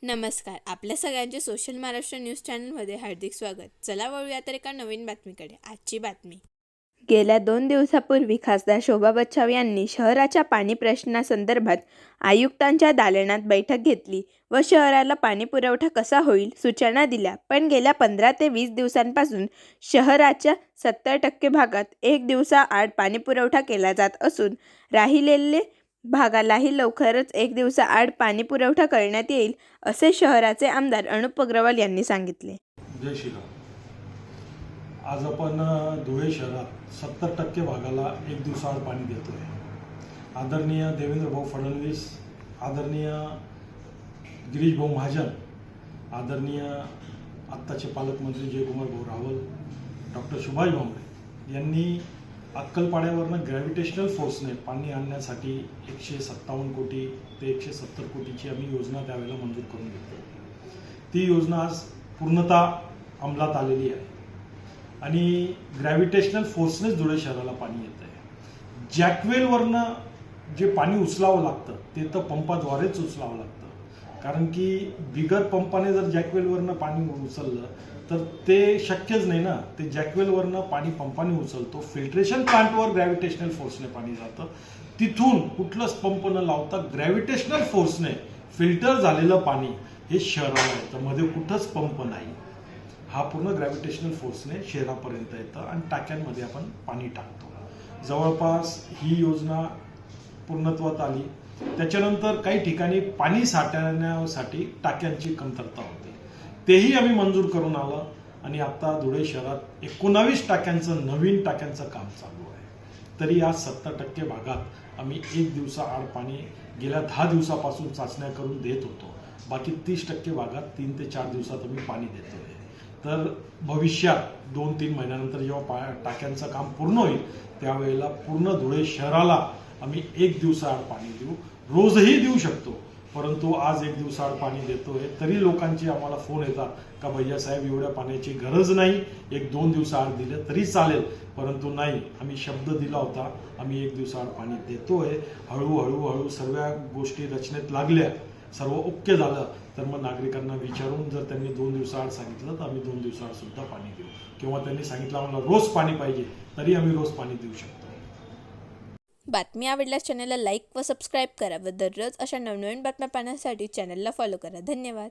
नमस्कार. आपल्या सगळ्यांचे सोशल महाराष्ट्र न्यूज चॅनलमध्ये हार्दिक स्वागत. चला वळूया तर एका नवीन बातमीकडे. आजची बातमी. गेल्या 2 दिवसापूर्वी खासदार शोभा बच्छाव यांनी शहराच्या पाणी प्रश्नासंदर्भात आयुक्तांच्या दालनात बैठक घेतली व शहराला पाणी पुरवठा कसा होईल सूचना दिल्या. पण गेल्या 15 ते 20 दिवसांपासून शहराच्या 70% भागात 1 दिवसाआड पाणी पुरवठा केला जात असून राहिलेले भागालाही लवकरच 1 दिवसाआड पाणी पुरवठा करण्यात येईल, असे शहराचे आमदार अनुप अग्रवाल यांनी सांगितले. जय श्रीराम. आज आपण धुळे शहरात 70% भागाला 1 दिवसाआड पाणी देतोय. आदरणीय देवेंद्र भाऊ फडणवीस, आदरणीय गिरीश भाऊ महाजन, आदरणीय आत्ताचे पालकमंत्री जयकुमार भाऊ रावल, डॉक्टर सुभाष भामरे यांनी अक्कलपाड्यावरनं ग्रॅव्हिटेशनल फोर्सने पाणी आणण्यासाठी 157 कोटी ते 170 कोटीची आम्ही योजना त्यावेळेला मंजूर करून घेतली. ती योजना आज पूर्णतः अंमलात आलेली आहे आणि ग्रॅव्हिटेशनल फोर्सनेच धुळे शहराला पाणी येत आहे. जॅकवेलवरनं जे पाणी उचलावं लागतं ते तर पंपाद्वारेच उचलावं लागतं, कारण की बिगर पंपाने जर जॅकवेलवरनं पाणी उचललं तर ते शक्यच नाही ना. ते जॅकवेलवरनं पाणी पंपाने उचलतो, फिल्ट्रेशन प्लांटवर ग्रॅव्हिटेशनल फोर्सने पाणी जातं, तिथून कुठलंच पंप न लावता ग्रॅव्हिटेशनल फोर्सने फिल्टर झालेलं पाणी हे शहराला येतं. मध्ये कुठंच पंप नाही. हा पूर्ण ग्रॅव्हिटेशनल फोर्सने शहरापर्यंत येतं आणि टाक्यांमध्ये आपण पाणी टाकतो. जवळपास ही योजना पूर्णत्वात आली. त्याच्यानंतर काही ठिकाणी पाणी साठवण्यासाठी टाक्यांची कमतरता होती, तेही आम्ही मंजूर करून आलं आणि आता धुळे शहरात 19 टाक्यांचं नवीन टाक्यांचं काम चालू आहे. तरी या 70% भागात आम्ही 1 दिवसाआड पाणी गेल्या 10 दिवसापासून चाचण्या करून देत होतो. बाकी 30% भागात 3 ते 4 दिवसात आम्ही पाणी देतोय. तर भविष्यात 2-3 महिन्यानंतर जेव्हा टाक्यांचं काम पूर्ण होईल त्यावेळेला पूर्ण धुळे शहराला आम्ही 1 दिवसाआड पाणी देऊ. रोजही देऊ शकतो, परंतु आज 1 दिवसाआड पाणी देतोय. तरी लोकांचे आम्हाला फोन येतात का भैया साहेब एवढ्या पाण्याची गरज नाही, 1-2 दिवसाआड दिलं तरी चालेल. परंतु नाही, आम्ही शब्द दिला होता, आम्ही 1 दिवसाआड पाणी देतोय. हळूहळू सर्व गोष्टी रचनेत लागल्या, सर्व ओके झालं तर मग नागरिकांना विचारून जर त्यांनी 2 दिवसाआड सांगितलं तर आम्ही 2 दिवसाआड सुद्धा पाणी देऊ, किंवा त्यांनी सांगितलं आम्हाला रोज पाणी पाहिजे तरी आम्ही रोज पाणी देऊ शकतो. बातमी आवडल्यास चॅनलला लाईक व सबस्क्राईब करा व दररोज अशा नवनवीन बातम्या पाहण्यासाठी चॅनलला फॉलो करा. धन्यवाद.